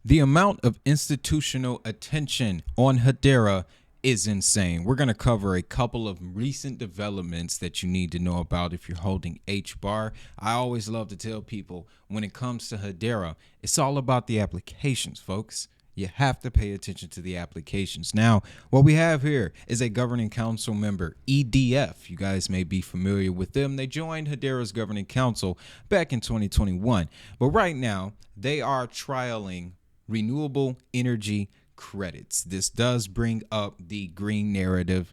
The amount of institutional attention on Hedera is insane. We're going to cover a couple of recent developments that you need to know about if you're holding H-bar. I always love to tell people when it comes to Hedera, it's all about the applications, folks. You have to pay attention to the applications. Now, what we have here is a governing council member, EDF. You guys may be familiar with them. They joined Hedera's governing council back in 2021. But right now, they are trialing renewable energy credits. This does bring up the green narrative,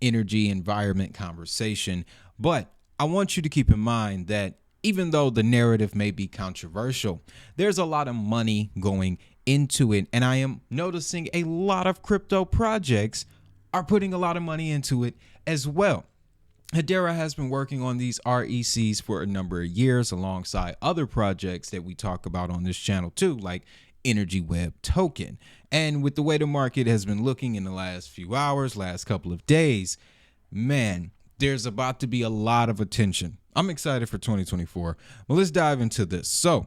energy environment conversation. But I want you to keep in mind that even though the narrative may be controversial, there's a lot of money going into it. And I am noticing a lot of crypto projects are putting a lot of money into it as well. Adera has been working on these RECs for a number of years alongside other projects that we talk about on this channel too, like Energy Web Token. And with the way the market has been looking in the last few hours, last couple of days, man, there's about to be a lot of attention. I'm excited for 2024. Well, let's dive into this. So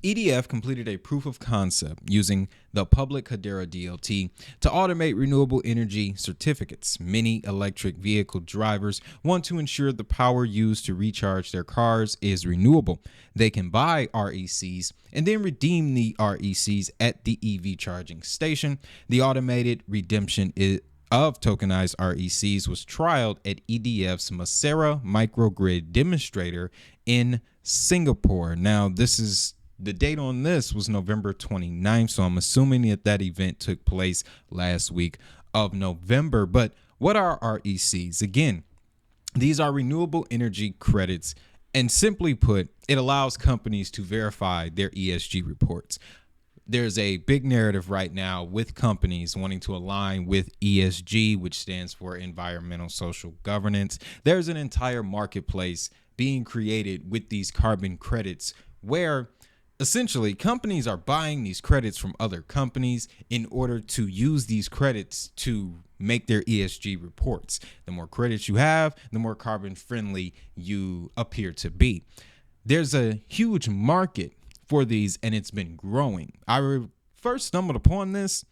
EDF completed a proof of concept using the public Hedera DLT to automate renewable energy certificates. Many electric vehicle drivers want to ensure the power used to recharge their cars is renewable. They can buy RECs and then redeem the RECs at the EV charging station. The automated redemption of tokenized RECs was trialed at EDF's Masera microgrid demonstrator in Singapore. Now, the date on this was November 29th, so I'm assuming that event took place last week of November. But what are RECs? Again, these are renewable energy credits, and simply put, it allows companies to verify their ESG reports. There's a big narrative right now with companies wanting to align with ESG, which stands for environmental social governance. There's an entire marketplace being created with these carbon credits where essentially companies are buying these credits from other companies in order to use these credits to make their ESG reports. The more credits you have, the more carbon friendly you appear to be. There's a huge market for these, and it's been growing. I first stumbled upon this.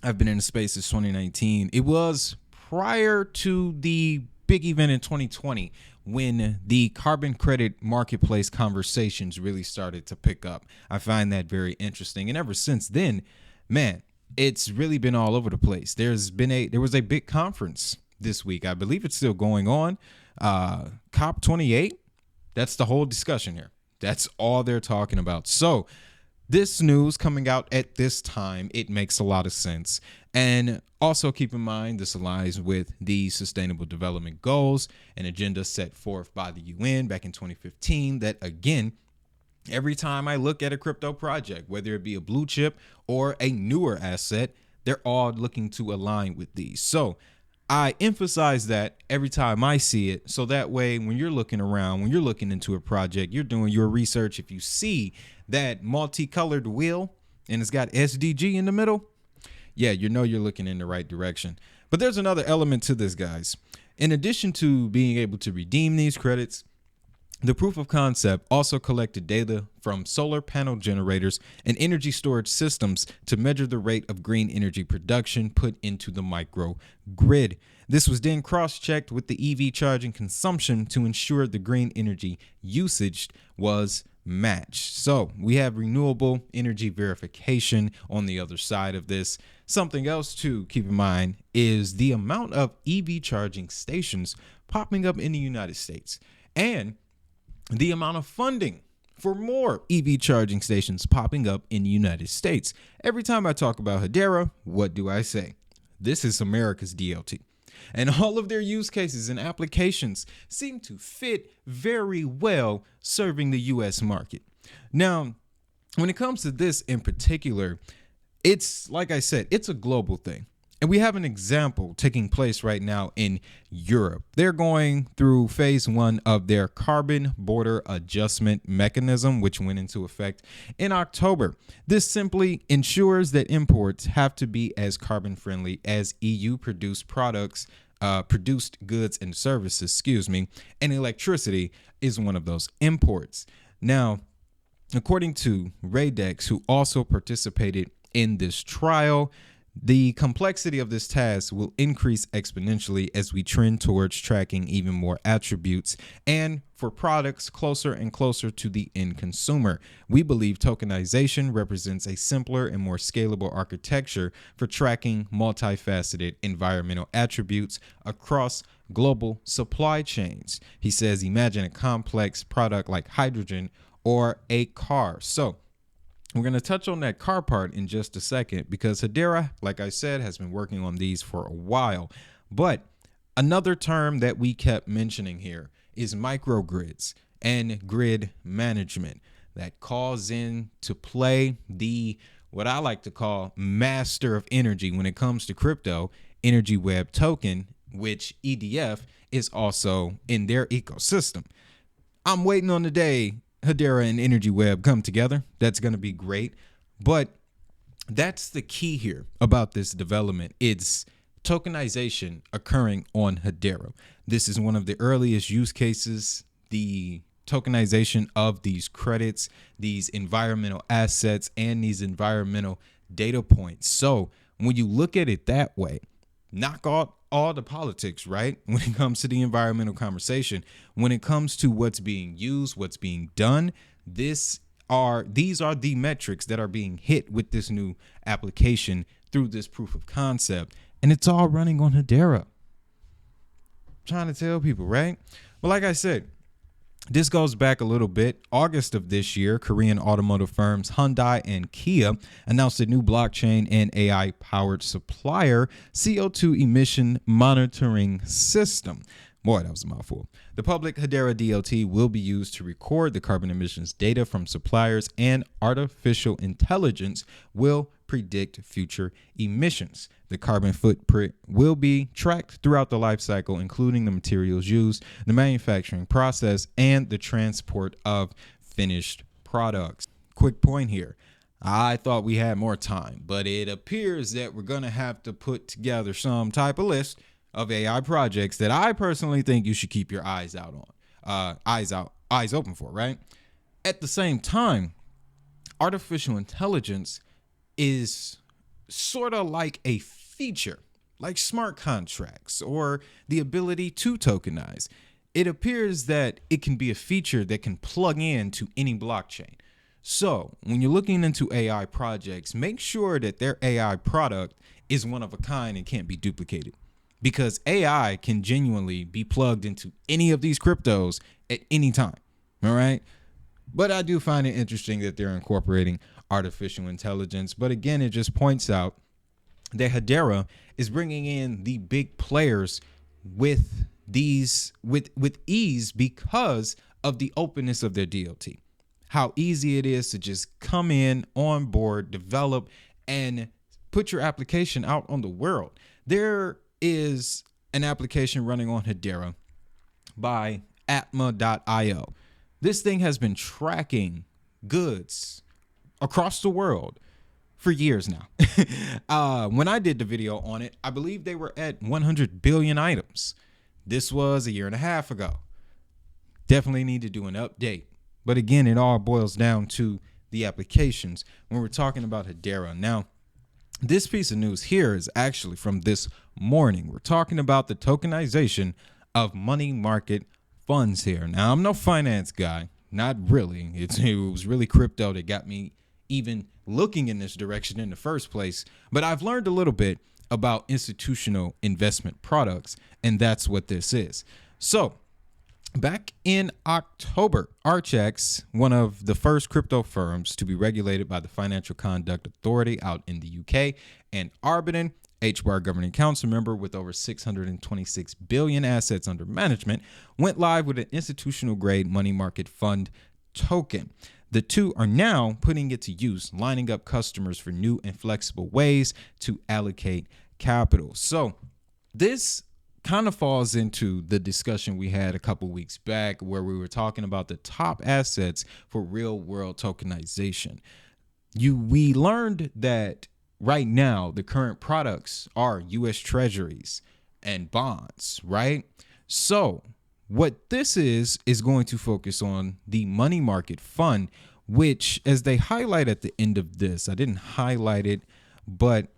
I've been in the space since 2019. It was prior to the big event in 2020 when the carbon credit marketplace conversations really started to pick up. I find that very interesting. And ever since then, man, it's really been all over the place. There was a big conference this week. I believe it's still going on. COP28. That's the whole discussion here. That's all they're talking about. So this news coming out at this time, it makes a lot of sense. And also keep in mind, this aligns with the Sustainable Development Goals, an agenda set forth by the UN back in 2015 that, again, every time I look at a crypto project, whether it be a blue chip or a newer asset, they're all looking to align with these. So I emphasize that every time I see it. So that way, when you're looking around, when you're looking into a project, you're doing your research. If you see that multicolored wheel and it's got SDG in the middle, yeah, you know you're looking in the right direction. But there's another element to this, guys. In addition to being able to redeem these credits, the proof of concept also collected data from solar panel generators and energy storage systems to measure the rate of green energy production put into the microgrid. This was then cross-checked with the EV charging consumption to ensure the green energy usage was matched. So we have renewable energy verification on the other side of this. Something else to keep in mind is the amount of EV charging stations popping up in the United States and the amount of funding for more EV charging stations popping up in the United States. Every time I talk about Hedera, what do I say? This is America's DLT. And all of their use cases and applications seem to fit very well serving the US market. Now, when it comes to this in particular, it's like I said, it's a global thing. And we have an example taking place right now in Europe. They're going through phase 1 of their carbon border adjustment mechanism, which went into effect in October. This simply ensures that imports have to be as carbon friendly as EU produced products, produced goods and services, and electricity is one of those imports. Now, According to Radex, who also participated in this trial, the complexity of this task will increase exponentially as we trend towards tracking even more attributes and for products closer and closer to the end consumer. We believe tokenization represents a simpler and more scalable architecture for tracking multifaceted environmental attributes across global supply chains. He says, imagine a complex product like hydrogen or a car. So we're going to touch on that car part in just a second because Hedera, like I said, has been working on these for a while. But another term that we kept mentioning here is microgrids and grid management that calls in to play the what I like to call master of energy when it comes to crypto, Energy Web Token, which EDF is also in their ecosystem. I'm waiting on the day Hedera and Energy Web come together. That's going to be great. But that's the key here about this development. It's tokenization occurring on Hedera. This is one of the earliest use cases, the tokenization of these credits, these environmental assets, and these environmental data points. So when you look at it that way, knock out all the politics, right? When it comes to the environmental conversation, when it comes to what's being used, what's being done, these are the metrics that are being hit with this new application through this proof of concept. And it's all running on Hedera. Trying to tell people, right? But like I said, this goes back a little bit. August of this year, Korean automotive firms Hyundai and Kia announced a new blockchain and AI-powered supplier CO2 emission monitoring system. Boy, that was a mouthful. The public Hedera DLT will be used to record the carbon emissions data from suppliers, and artificial intelligence will predict future emissions. The carbon footprint will be tracked throughout the life cycle, including the materials used, the manufacturing process, and the transport of finished products. Quick point here. I thought we had more time, but it appears that we're going to have to put together some type of list of AI projects that I personally think you should keep your eyes out on, eyes open for, right? At the same time, artificial intelligence is sort of like a feature, like smart contracts or the ability to tokenize. It appears that it can be a feature that can plug into any blockchain. So when you're looking into AI projects, make sure that their AI product is one of a kind and can't be duplicated, because AI can genuinely be plugged into any of these cryptos at any time. All right. But I do find it interesting that they're incorporating artificial intelligence. But again, it just points out that Hedera is bringing in the big players with ease because of the openness of their DLT. How easy it is to just come in, on board, develop, and put your application out on the world. There is an application running on Hedera by Atma.io. This thing has been tracking goods across the world for years now. When I did the video on it, I believe they were at 100 billion items. This was a year and a half ago. Definitely need to do an update. But again, it all boils down to the applications when we're talking about Hedera. Now, this piece of news here is actually from this morning. We're talking about the tokenization of money market funds here. Now, I'm no finance guy, not really. It was really crypto that got me even looking in this direction in the first place. But I've learned a little bit about institutional investment products, and that's what this is. So back in October, Archex, one of the first crypto firms to be regulated by the Financial Conduct Authority out in the UK, and Arbitron, Hbar governing council member with over 626 billion assets under management, went live with an institutional grade money market fund token. The two are now putting it to use, lining up customers for new and flexible ways to allocate capital. So this kind of falls into the discussion we had a couple weeks back where we were talking about the top assets for real world tokenization. We learned that right now the current products are US treasuries and bonds, right? So what this is going to focus on the money market fund, which, as they highlight at the end of this, I didn't highlight it, but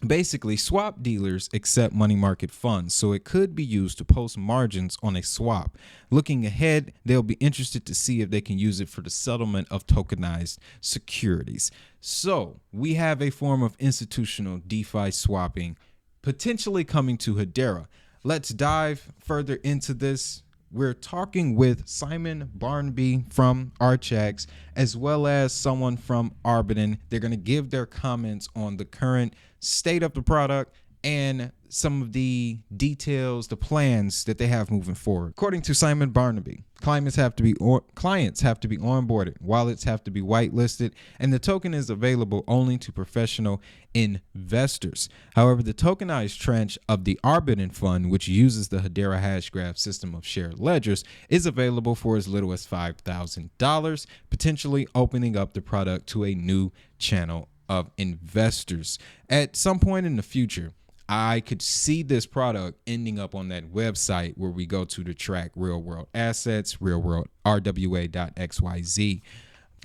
basically, swap dealers accept money market funds, so it could be used to post margins on a swap. Looking ahead, they'll be interested to see if they can use it for the settlement of tokenized securities. So we have a form of institutional DeFi swapping potentially coming to Hedera. Let's dive further into this. We're talking with Simon Barnaby from Archex, as well as someone from Arbitrum. They're going to give their comments on the current state of the product and some of the details, the plans that they have moving forward. According to Simon Barnaby, clients have to be onboarded, wallets have to be whitelisted, and the token is available only to professional investors. However, the tokenized tranche of the Arbitrum fund, which uses the Hedera Hashgraph system of shared ledgers, is available for as little as $5,000, potentially opening up the product to a new channel of investors. At some point in the future, I could see this product ending up on that website where we go to track real world assets, real world RWA.xyz.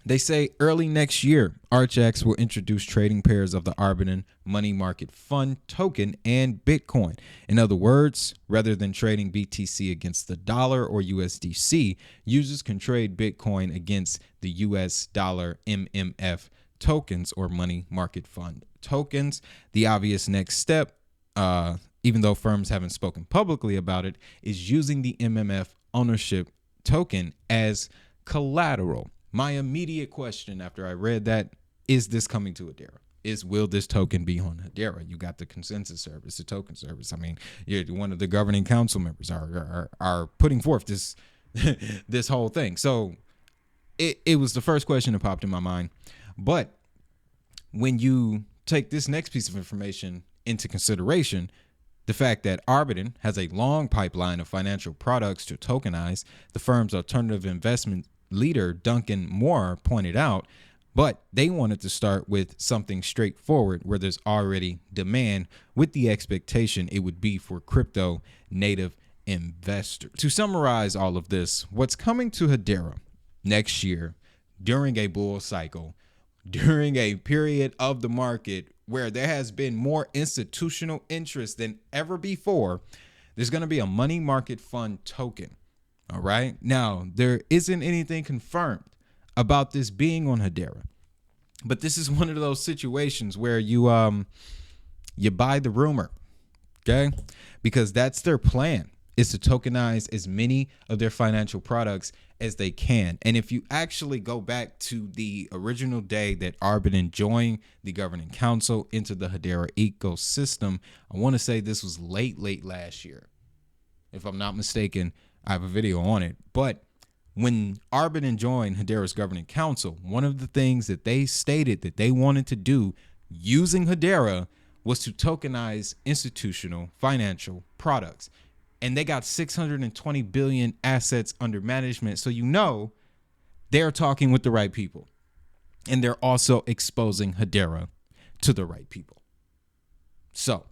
They say early next year, Archex will introduce trading pairs of the Arbitrum money market fund token and Bitcoin. In other words, rather than trading BTC against the dollar or USDC, users can trade Bitcoin against the US dollar MMF tokens or money market fund tokens. The obvious next step, even though firms haven't spoken publicly about it, is using the MMF ownership token as collateral. My immediate question after I read that, is this coming to Adera? Will this token be on Hedera? You got the consensus service, the token service. I mean, one of the governing council members are putting forth this this whole thing. So it was the first question that popped in my mind. But when you take this next piece of information into consideration, the fact that Arbitrum has a long pipeline of financial products to tokenize, the firm's alternative investment leader, Duncan Moore, pointed out, but they wanted to start with something straightforward where there's already demand, with the expectation it would be for crypto native investors. To summarize all of this, what's coming to Hedera next year during a bull cycle, during a period of the market where there has been more institutional interest than ever before, there's going to be a money market fund token. All right. Now, there isn't anything confirmed about this being on Hedera, but this is one of those situations where you buy the rumor. OK, because that's their plan, is to tokenize as many of their financial products as they can. And if you actually go back to the original day that Arbitrum joined the governing council into the Hedera ecosystem, I want to say this was late last year. If I'm not mistaken, I have a video on it. But when Arbitrum joined Hedera's governing council, one of the things that they stated that they wanted to do using Hedera was to tokenize institutional financial products. And they got 620 billion assets under management. So, they're talking with the right people. And they're also exposing Hedera to the right people. So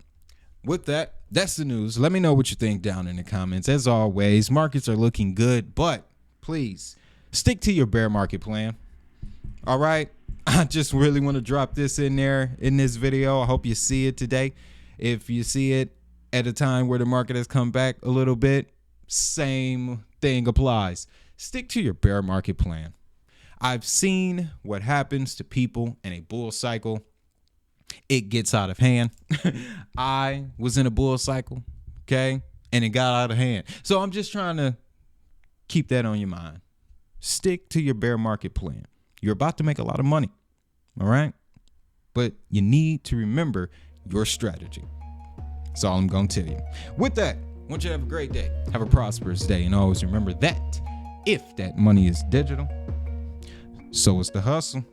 with that, that's the news. Let me know what you think down in the comments. As always, markets are looking good, but please stick to your bear market plan. All right. I just really want to drop this in there in this video. I hope you see it today. If you see it at a time where the market has come back a little bit, same thing applies. Stick to your bear market plan. I've seen what happens to people in a bull cycle. It gets out of hand. I was in a bull cycle, okay, and it got out of hand. So I'm just trying to keep that on your mind. Stick to your bear market plan. You're about to make a lot of money, all right? But you need to remember your strategy. That's all I'm going to tell you. With that, I want you to have a great day. Have a prosperous day. And always remember that if that money is digital, so is the hustle.